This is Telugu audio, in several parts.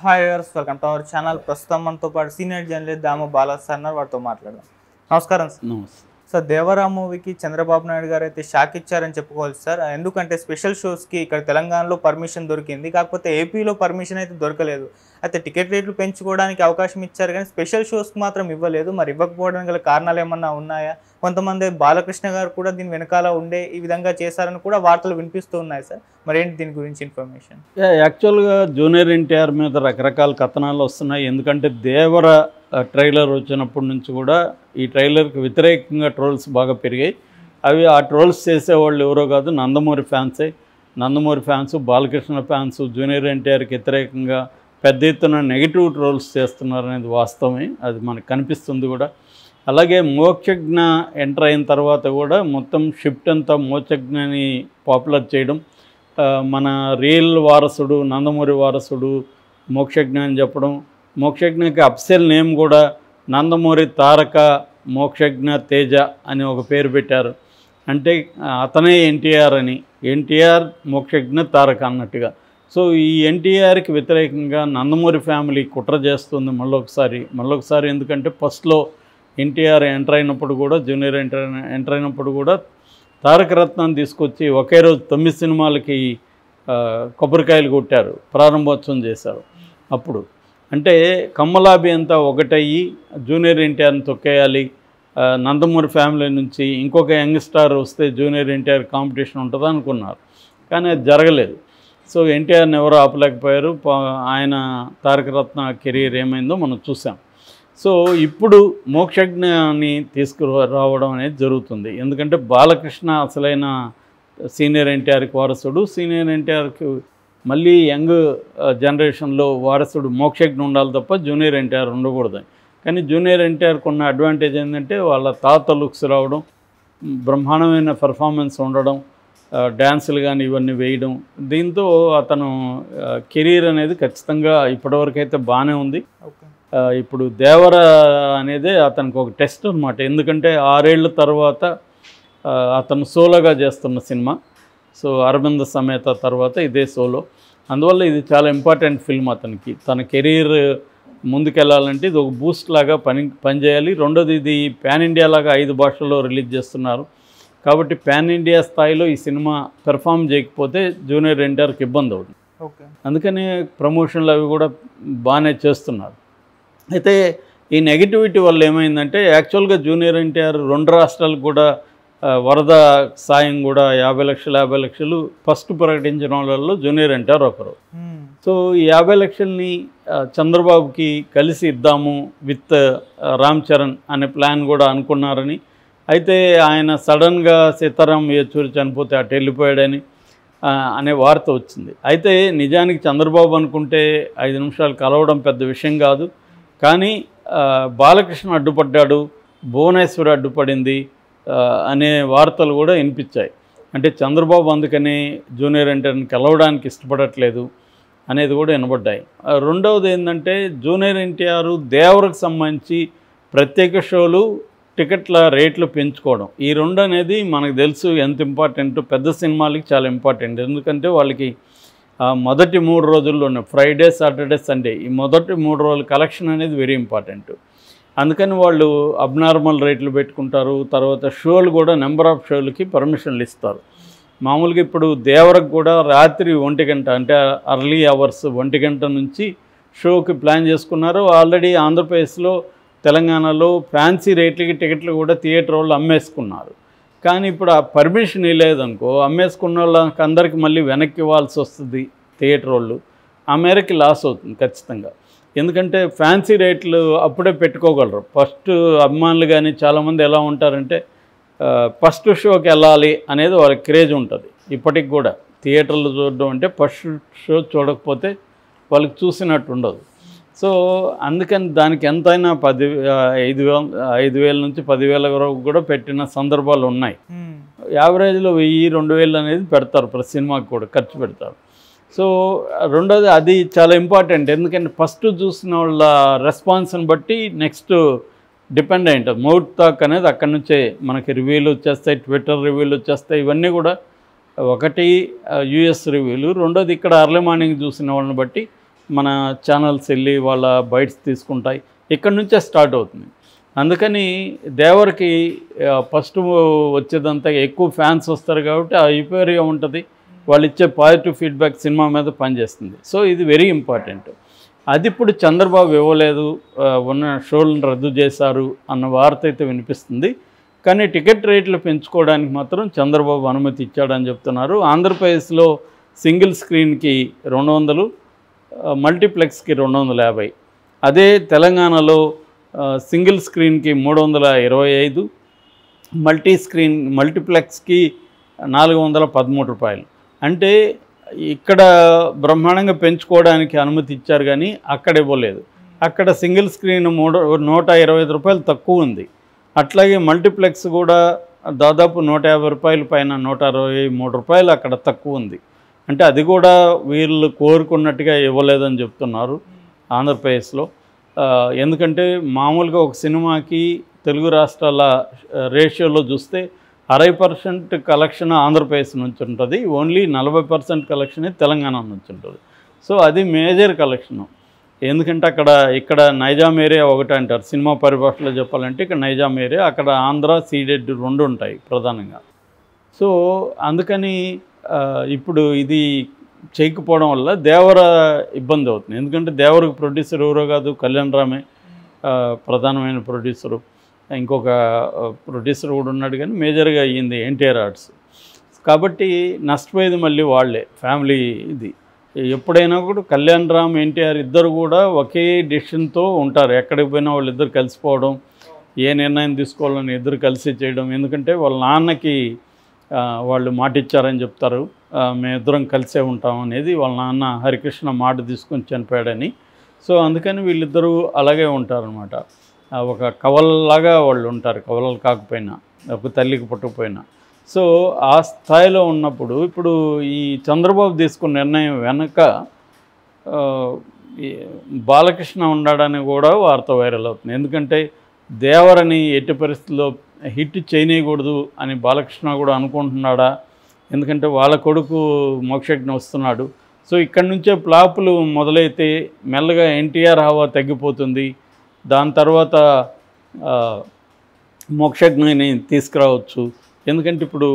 Hi viewers, welcome to our channel. ప్రస్తుతం మనతో పాటు సీనియర్ జర్నలిస్ట్ దాము బాలా సార్ వారితో మాట్లాడదాం. నమస్కారం సార్. నమస్తే సార్, దేవరా మూవీకి చంద్రబాబు నాయుడు గారు అయితే షాక్ ఇచ్చారని చెప్పుకోవాలి సార్. ఎందుకంటే స్పెషల్ షోస్కి ఇక్కడ తెలంగాణలో పర్మిషన్ దొరికింది, కాకపోతే ఏపీలో పర్మిషన్ అయితే దొరకలేదు. అయితే టికెట్ రేట్లు పెంచుకోవడానికి అవకాశం ఇచ్చారు కానీ స్పెషల్ షోస్కి మాత్రం ఇవ్వలేదు. మరి ఇవ్వకపోవడానికి గల కారణాలు ఏమన్నా ఉన్నాయా? కొంతమంది బాలకృష్ణ గారు కూడా దీని వెనకాల ఉండే ఈ విధంగా చేశారని కూడా వార్తలు వినిపిస్తూ ఉన్నాయి సార్. మరి ఏంటి దీని గురించి ఇన్ఫర్మేషన్? యాక్చువల్గా జూనియర్ ఎన్టీఆర్ మీద రకరకాల కథనాలు వస్తున్నాయి. ఎందుకంటే దేవర ట్రైలర్ వచ్చినప్పటి నుంచి కూడా ఈ ట్రైలర్కి వ్యతిరేకంగా ట్రోల్స్ బాగా పెరిగాయి. ఆ ట్రోల్స్ చేసేవాళ్ళు ఎవరో కాదు, నందమూరి ఫ్యాన్సే. Nandamuri fans, Balakrishna fans junior ఎన్టీఆర్కి వ్యతిరేకంగా పెద్ద ఎత్తున నెగిటివ్ ట్రోల్స్ చేస్తున్నారు అనేది వాస్తవమే, అది మనకు కనిపిస్తుంది కూడా. అలాగే మోక్షజ్ఞ ఎంటర్ అయిన తర్వాత కూడా మొత్తం షిఫ్ట్ అంతా మోక్షజ్ఞని పాపులర్ చేయడం, మన రియల్ వారసుడు నందమూరి వారసుడు మోక్షజ్ఞ అని చెప్పడం, మోక్షజ్ఞకి అప్సెల్ నేమ్ కూడా నందమూరి తారక మోక్షజ్ఞ తేజ అని ఒక పేరు పెట్టారు. అంటే అతనే ఎన్టీఆర్ అని, ఎన్టీఆర్ మోక్షజ్ఞ తారక అన్నట్టుగా. సో ఈ ఎన్టీఆర్కి వ్యతిరేకంగా నందమూరి ఫ్యామిలీ కుట్ర చేస్తుంది మళ్ళొకసారి. ఎందుకంటే ఫస్ట్లో ఎన్టీఆర్ ఎంటర్ అయినప్పుడు కూడా, జూనియర్ ఎంటర్ అయినప్పుడు కూడా తారక రత్నాన్ని తీసుకొచ్చి ఒకే రోజు 9 సినిమాలకి కొబ్బరికాయలు కొట్టారు, ప్రారంభోత్సవం చేశారు. అప్పుడు అంటే కమ్మలాబి అంతా ఒకటయ్యి జూనియర్ ఎన్టీఆర్ని తొక్కేయాలి, నందమూరి ఫ్యామిలీ నుంచి ఇంకొక యంగ్ స్టార్ వస్తే జూనియర్ ఎన్టీఆర్ కాంపిటీషన్ ఉంటుంది అనుకున్నారు. కానీ అది జరగలేదు. సో ఎన్టీఆర్ని ఎవరు ఆపలేకపోయారు. ఆయన తారక రత్న కెరీర్ ఏమైందో మనం చూసాం. సో ఇప్పుడు మోక్షజ్ఞని తీసుకురావడం అనేది జరుగుతుంది. ఎందుకంటే బాలకృష్ణ అసలైన సీనియర్ ఎన్టీఆర్కి వారసుడు, సీనియర్ ఎన్టీఆర్కి మళ్ళీ యంగ్ జనరేషన్లో వారసుడు మోక్షజ్ఞ ఉండాలి తప్ప జూనియర్ ఎన్టీఆర్ ఉండకూడదు. కానీ జూనియర్ ఎన్టీఆర్కి ఉన్న అడ్వాంటేజ్ ఏంటంటే వాళ్ళ తాత లుక్స్ రావడం, బ్రహ్మాండమైన పెర్ఫార్మెన్స్ ఉండడం, డ్యాన్సులు కానీ ఇవన్నీ వేయడం, దీంతో అతను కెరీర్ అనేది ఖచ్చితంగా ఇప్పటివరకు అయితే బాగానే ఉంది. ఇప్పుడు దేవర అనేదే అతనికి ఒక టెస్ట్ అనమాట. ఎందుకంటే 6 ఏళ్ళ తర్వాత అతను సోలోగా చేస్తున్న సినిమా. సో అరవింద సమేత తర్వాత ఇదే సోలో. అందువల్ల ఇది చాలా ఇంపార్టెంట్ ఫిల్మ్ అతనికి. తన కెరీర్ ముందుకెళ్ళాలంటే ఇది ఒక బూస్ట్ లాగా పనిచేయాలి. రెండోది, ఇది పాన్ ఇండియా లాగా 5 భాషల్లో రిలీజ్ చేస్తున్నారు. కాబట్టి పాన్ ఇండియా స్థాయిలో ఈ సినిమా పెర్ఫామ్ చేయకపోతే జూనియర్ ఎన్టీఆర్కి ఇబ్బంది అవుతుంది. అందుకని ప్రమోషన్లు అవి కూడా బాగానే చేస్తున్నారు. అయితే ఈ నెగిటివిటీ వల్ల ఏమైందంటే యాక్చువల్గా జూనియర్ ఎన్టీఆర్ 2 రాష్ట్రాలకు కూడా వరద సాయం కూడా 50 లక్షలు ఫస్ట్ ప్రకటించిన వాళ్ళల్లో జూనియర్ ఎన్టీఆర్ ఒకరు. సో ఈ 50 లక్షల్ని చంద్రబాబుకి కలిసి ఇద్దాము విత్ రామ్ చరణ్ అనే ప్లాన్ కూడా అనుకున్నారని, అయితే ఆయన సడన్గా సీతారాం యేచూరి చనిపోతే అటు వెళ్ళిపోయాడని అనే వార్త వచ్చింది. అయితే నిజానికి చంద్రబాబు అనుకుంటే 5 నిమిషాలు కలవడం పెద్ద విషయం కాదు. కానీ బాలకృష్ణ అడ్డుపడ్డాడు, భువనేశ్వరి అడ్డుపడింది అనే వార్తలు కూడా వినిపించాయి. అంటే చంద్రబాబు అందుకని జూనియర్ ఎన్టీఆర్ని కలవడానికి ఇష్టపడట్లేదు అనేది కూడా వినబడ్డాయి. రెండవది ఏంటంటే జూనియర్ ఎన్టీఆర్ దేవరకు సంబంధించి ప్రత్యేక షోలు, టికెట్ల రేట్లు పెంచుకోవడం, ఈ 2 అనేది మనకు తెలుసు ఎంత ఇంపార్టెంట్. పెద్ద సినిమాలకి చాలా ఇంపార్టెంట్. ఎందుకంటే వాళ్ళకి మొదటి 3 రోజుల్లోనే ఫ్రైడే, సాటర్డే, సండే ఈ మొదటి 3 రోజుల కలెక్షన్ అనేది వెరీ ఇంపార్టెంట్. అందుకని వాళ్ళు అబ్నార్మల్ రేట్లు పెట్టుకుంటారు. తర్వాత షోలు కూడా నెంబర్ ఆఫ్ షోలకి పర్మిషన్లు ఇస్తారు. మామూలుగా ఇప్పుడు దేవరకు కూడా రాత్రి 1 గంట, అంటే అర్లీ అవర్స్ 1 గంట నుంచి షోకి ప్లాన్ చేసుకున్నారు. ఆల్రెడీ ఆంధ్రప్రదేశ్లో, తెలంగాణలో ఫ్యాన్సీ రేట్లకి టికెట్లు కూడా థియేటర్ వాళ్ళు అమ్మేసుకున్నారు. కానీ ఇప్పుడు ఆ పర్మిషన్ ఇవ్వలేదనుకో, అమ్మేసుకున్న వాళ్ళకి అందరికీ మళ్ళీ వెనక్కి ఇవ్వాల్సి వస్తుంది థియేటర్ వాళ్ళు. ఆ మేరకి లాస్ అవుతుంది ఖచ్చితంగా. ఎందుకంటే ఫ్యాన్సీ రేట్లు అప్పుడే పెట్టుకోగలరు. ఫస్ట్ అభిమానులు కానీ చాలామంది ఎలా ఉంటారంటే ఫస్ట్ షోకి వెళ్ళాలి అనేది వాళ్ళకి క్రేజ్ ఉంటుంది. ఇప్పటికి కూడా థియేటర్లు చూడడం అంటే ఫస్ట్ షో చూడకపోతే వాళ్ళకి చూసినట్టు ఉండదు. సో అందుకని దానికి ఎంతైనా 5,000 నుంచి 10,000 వరకు కూడా పెట్టిన సందర్భాలు ఉన్నాయి. యావరేజ్లో 1,000-2,000 అనేది పెడతారు, ప్రతి సినిమాకి కూడా ఖర్చు పెడతారు. సో రెండోది అది చాలా ఇంపార్టెంట్. ఎందుకంటే ఫస్ట్ చూసిన వాళ్ళ రెస్పాన్స్ని బట్టి నెక్స్ట్ డిపెండ్ అయి ఉంటుంది. మౌత్ టాక్ అనేది అక్కడి నుంచే మనకి రివ్యూలు వచ్చేస్తాయి, ట్విట్టర్ రివ్యూలు వచ్చేస్తాయి. ఇవన్నీ కూడా ఒకటి యూఎస్ రివ్యూలు, రెండోది ఇక్కడ అర్లీ మార్నింగ్ చూసిన వాళ్ళని బట్టి మన ఛానల్స్ వెళ్ళి వాళ్ళ బైట్స్ తీసుకుంటాయి, ఇక్కడ నుంచే స్టార్ట్ అవుతుంది. అందుకని దేవరికి ఫస్ట్ వచ్చేదంతా ఎక్కువ ఫ్యాన్స్ వస్తారు కాబట్టి ఆ యూపేరియా ఉంటుంది, వాళ్ళు ఇచ్చే పాజిటివ్ ఫీడ్బ్యాక్ సినిమా మీద పనిచేస్తుంది. సో ఇది వెరీ ఇంపార్టెంట్. అది ఇప్పుడు చంద్రబాబు ఇవ్వలేదు, ఉన్న షోలను రద్దు చేశారు అన్న వార్త అయితే వినిపిస్తుంది. కానీ టికెట్ రేట్లు పెంచుకోవడానికి మాత్రం చంద్రబాబు అనుమతి ఇచ్చాడని చెప్తున్నారు. ఆంధ్రప్రదేశ్లో సింగిల్ స్క్రీన్కి 200, మల్టీప్లెక్స్కి 250. అదే తెలంగాణలో సింగిల్ స్క్రీన్కి 325, మల్టీప్లెక్స్కి 413 రూపాయలు. అంటే ఇక్కడ బ్రహ్మాండంగా పెంచుకోవడానికి అనుమతి ఇచ్చారు కానీ అక్కడ ఇవ్వలేదు. అక్కడ సింగిల్ స్క్రీన్ 125 రూపాయలు తక్కువ ఉంది. అట్లాగే మల్టీప్లెక్స్ కూడా దాదాపు 150 రూపాయల పైన 123 రూపాయలు అక్కడ తక్కువ ఉంది. అంటే అది కూడా వీళ్ళు కోరుకున్నట్టుగా ఇవ్వలేదని చెప్తున్నారు ఆంధ్రప్రదేశ్లో. ఎందుకంటే మామూలుగా ఒక సినిమాకి తెలుగు రాష్ట్రాల రేషియోలో చూస్తే 60% కలెక్షన్ ఆంధ్రప్రదేశ్ నుంచి ఉంటుంది, ఓన్లీ 40% కలెక్షనే తెలంగాణ నుంచి ఉంటుంది. సో అది మేజర్ కలెక్షను. ఎందుకంటే ఇక్కడ నైజాం ఏరియా ఒకటి అంటారు సినిమా పరిభాషలో చెప్పాలంటే, ఇక్కడ నైజాం ఏరియా, అక్కడ ఆంధ్ర సీడెడ్ 2 ఉంటాయి ప్రధానంగా. సో అందుకని ఇప్పుడు ఇది చేయకపోవడం వల్ల దేవర ఇబ్బంది అవుతుంది. ఎందుకంటే దేవరకు ప్రొడ్యూసర్ ఎవరో కాదు, కళ్యాణ్ రామే ప్రధానమైన ప్రొడ్యూసరు, ఇంకొక ప్రొడ్యూసర్ కూడా ఉన్నాడు, కానీ మేజర్గా అయ్యింది ఎన్టీఆర్ ఆర్ట్స్. కాబట్టి నష్టపోయేది మళ్ళీ వాళ్ళే, ఫ్యామిలీ. ఇది ఎప్పుడైనా కూడా కళ్యాణ్ రామ్, ఎన్టీఆర్ ఇద్దరు కూడా ఒకే డెసిషన్తో ఉంటారు. ఎక్కడికి పోయినా వాళ్ళిద్దరు కలిసిపోవడం, ఏ నిర్ణయం తీసుకోవాలని ఇద్దరు కలిసి చేయడం. ఎందుకంటే వాళ్ళ నాన్నకి వాళ్ళు మాట ఇచ్చారని చెప్తారు, మేమిద్దరం కలిసే ఉంటాం అనేది. వాళ్ళ నాన్న హరికృష్ణ మాట తీసుకొని చనిపోయాడని. సో అందుకని వీళ్ళిద్దరూ అలాగే ఉంటారనమాట. ఒక కవలలాగా వాళ్ళు ఉంటారు, కవలలు కాకపోయినా, ఒక తల్లికి పుట్టకపోయినా. సో ఆ స్థాయిలో ఉన్నప్పుడు ఇప్పుడు ఈ చంద్రబాబు తీసుకున్న నిర్ణయం వెనక బాలకృష్ణ ఉన్నాడని కూడా వార్త వైరల్ అవుతుంది. ఎందుకంటే దేవరని ఎట్టి పరిస్థితుల్లో హిట్ చేయనీయకూడదు అని బాలకృష్ణ కూడా అనుకుంటున్నాడా, ఎందుకంటే వాళ్ళ కొడుకు మోక్షజ్ఞ వస్తున్నాడు. సో ఇక్కడి నుంచే ఫ్లాపులు మొదలైతే మెల్లగా ఎన్టీఆర్ హవా తగ్గిపోతుంది. దాని తర్వాత మోక్షజ్ఞని తీసుకురావచ్చు. ఎందుకంటే ఇప్పుడు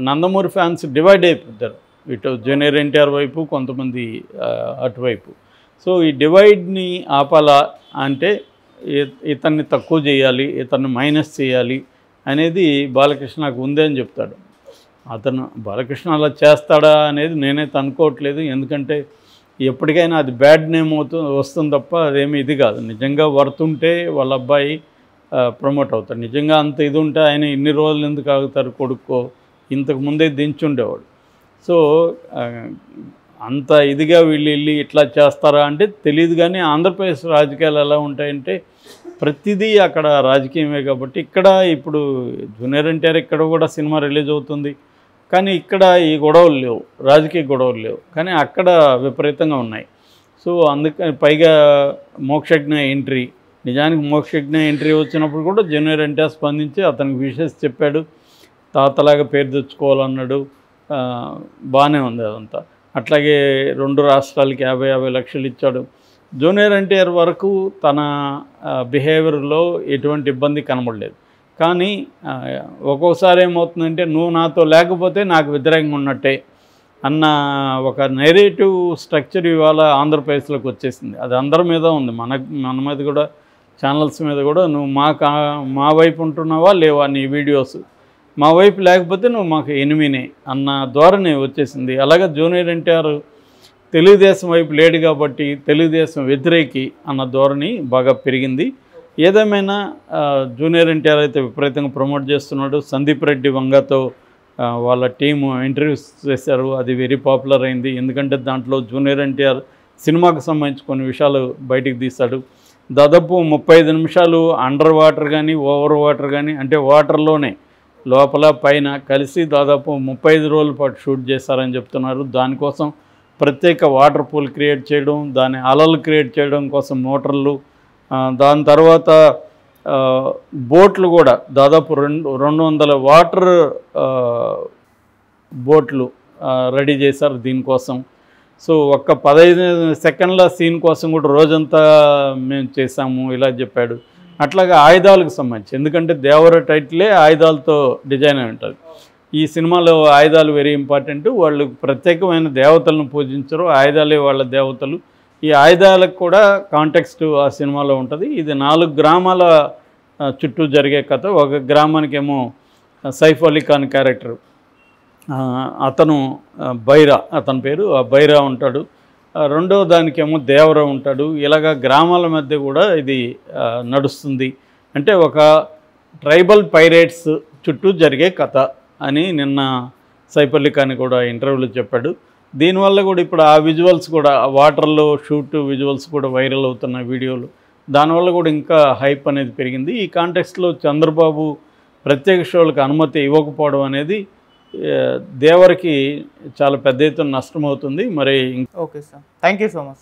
నందమూరి ఫ్యాన్స్ డివైడ్ అయిపోతారు, ఇటు జూనియర్ ఎన్టీఆర్ వైపు, కొంతమంది అటువైపు. సో ఈ డివైడ్ని ఆపాలా అంటే ఇతన్ని తక్కువ చేయాలి, ఇతన్ని మైనస్ చేయాలి అనేది బాలకృష్ణకు ఉంది అని చెప్తాడు. బాలకృష్ణ అలా చేస్తాడా అనేది నేనైతే అనుకోవట్లేదు. ఎందుకంటే ఎప్పటికైనా అది బ్యాడ్ నేమ్ వస్తుంది తప్ప అదేమి ఇది కాదు. నిజంగా వర్త్ ఉంటే వాళ్ళ అబ్బాయి ప్రమోట్ అవుతాడు. నిజంగా అంత ఇది ఉంటే ఆయన ఇన్ని రోజులు ఎందుకు ఆగుతారు, కొడుక్కో ఇంతకు ముందే దించుండేవాడు. సో అంత ఇదిగా వీళ్ళు వెళ్ళి ఇట్లా చేస్తారా అంటే తెలియదు. కానీ ఆంధ్రప్రదేశ్ రాజకీయాలు ఎలా ఉంటాయంటే ప్రతిదీ అక్కడ రాజకీయమే. కాబట్టి ఇక్కడ ఇప్పుడు జూనియర్ ఎన్టీఆర్ ఇక్కడ కూడా సినిమా రిలీజ్ అవుతుంది, కానీ ఇక్కడ ఈ గొడవలు లేవు, రాజకీయ గొడవలు లేవు. కానీ అక్కడ విపరీతంగా ఉన్నాయి. సో అందుకని పైగా మోక్షజ్ఞ ఎంట్రీ, నిజానికి మోక్షజ్ఞ ఎంట్రీ వచ్చినప్పుడు కూడా జూనియర్ ఎన్టీఆర్ స్పందించి అతనికి విషెస్ చెప్పాడు, తాతలాగా పేరు తెచ్చుకోవాలన్నాడు. బాగానే ఉంది అదంతా. అట్లాగే 2 రాష్ట్రాలకి 50 లక్షలు ఇచ్చాడు. జూనియర్ ఎన్టీఆర్ వరకు తన బిహేవియర్లో ఎటువంటి ఇబ్బంది కనబడలేదు. కానీ ఒక్కోసారి ఏమవుతుందంటే నువ్వు నాతో లేకపోతే నాకు వ్యతిరేకంగా ఉన్నట్టే అన్న ఒక నెరేటివ్ స్ట్రక్చర్ ఇవాళ ఆంధ్రప్రదేశ్లోకి వచ్చేసింది. అది అందరి మీద ఉంది, మన మీద కూడా, ఛానల్స్ మీద కూడా. నువ్వు మా వైపు ఉంటున్నావా లేవా, నీ వీడియోస్ మా వైపు లేకపోతే నువ్వు మాకు ఎనిమినే అన్న ధోరణి వచ్చేసింది. అలాగే జూనియర్ ఎన్టీఆర్ తెలుగుదేశం వైపు లేడు కాబట్టి తెలుగుదేశం వ్యతిరేకి అన్న ధోరణి బాగా పెరిగింది. ఏదేమైనా జూనియర్ ఎన్టీఆర్ అయితే విపరీతంగా ప్రమోట్ చేస్తున్నాడు. సందీప్ రెడ్డి వంగతో వాళ్ళ టీము ఇంటర్వ్యూస్ చేశారు, అది వెరీ పాపులర్ అయింది. ఎందుకంటే దాంట్లో జూనియర్ ఎన్టీఆర్ సినిమాకు సంబంధించి కొన్ని విషయాలు బయటికి తీశాడు. దాదాపు 35 నిమిషాలు అండర్ వాటర్ కానీ ఓవర్ వాటర్ కానీ, అంటే వాటర్లోనే లోపల పైన కలిసి దాదాపు 35 రోజుల పాటు షూట్ చేశారని చెప్తున్నారు. దానికోసం ప్రత్యేక వాటర్ పూల్ క్రియేట్ చేయడం, దాని అలలు క్రియేట్ చేయడం కోసం మోటార్లు, దాని తర్వాత బోట్లు కూడా దాదాపు 200 వాటర్ బోట్లు రెడీ చేశారు దీనికోసం. సో ఒక్క 15 సెకండ్ల సీన్ కోసం కూడా రోజంతా మేము చేసాము ఇలా చెప్పాడు. అట్లాగే ఆయుధాలకు సంబంధించి, ఎందుకంటే దేవర టైటిలే ఆయుధాలతో డిజైన్ అయి ఉంటుంది. ఈ సినిమాలో ఆయుధాలు వెరీ ఇంపార్టెంట్. వాళ్ళు ప్రత్యేకమైన దేవతలను పూజించరు, ఆయుధాలే వాళ్ళ దేవతలు. ఈ ఆయుధాలకు కూడా కాంటెక్స్ట్ ఆ సినిమాలో ఉంటుంది. ఇది 4 గ్రామాల చుట్టూ జరిగే కథ. ఒక గ్రామానికేమో సైఫ్ అలీ ఖాన్ క్యారెక్టర్, అతను బైరా, అతని పేరు బైరా ఉంటాడు. రెండో దానికేమో దేవర ఉంటాడు. ఇలాగా గ్రామాల మధ్య కూడా ఇది నడుస్తుంది. అంటే ఒక ట్రైబల్ పైరేట్స్ చుట్టూ జరిగే కథ అని నిన్న సైఫ్ అలీ ఖాన్ కూడా ఇంటర్వ్యూలో చెప్పాడు. దీనివల్ల కూడా ఇప్పుడు ఆ విజువల్స్ కూడా, వాటర్లో షూట్ విజువల్స్ కూడా వైరల్ అవుతున్న వీడియోలు, దానివల్ల కూడా ఇంకా హైప్ అనేది పెరిగింది. ఈ కాంటెక్స్ట్లో చంద్రబాబు ప్రత్యేక షోలకు అనుమతి ఇవ్వకపోవడం అనేది దేవరికి చాలా పెద్ద ఎత్తున నష్టమవుతుంది. మరి okay sir, thank you so much.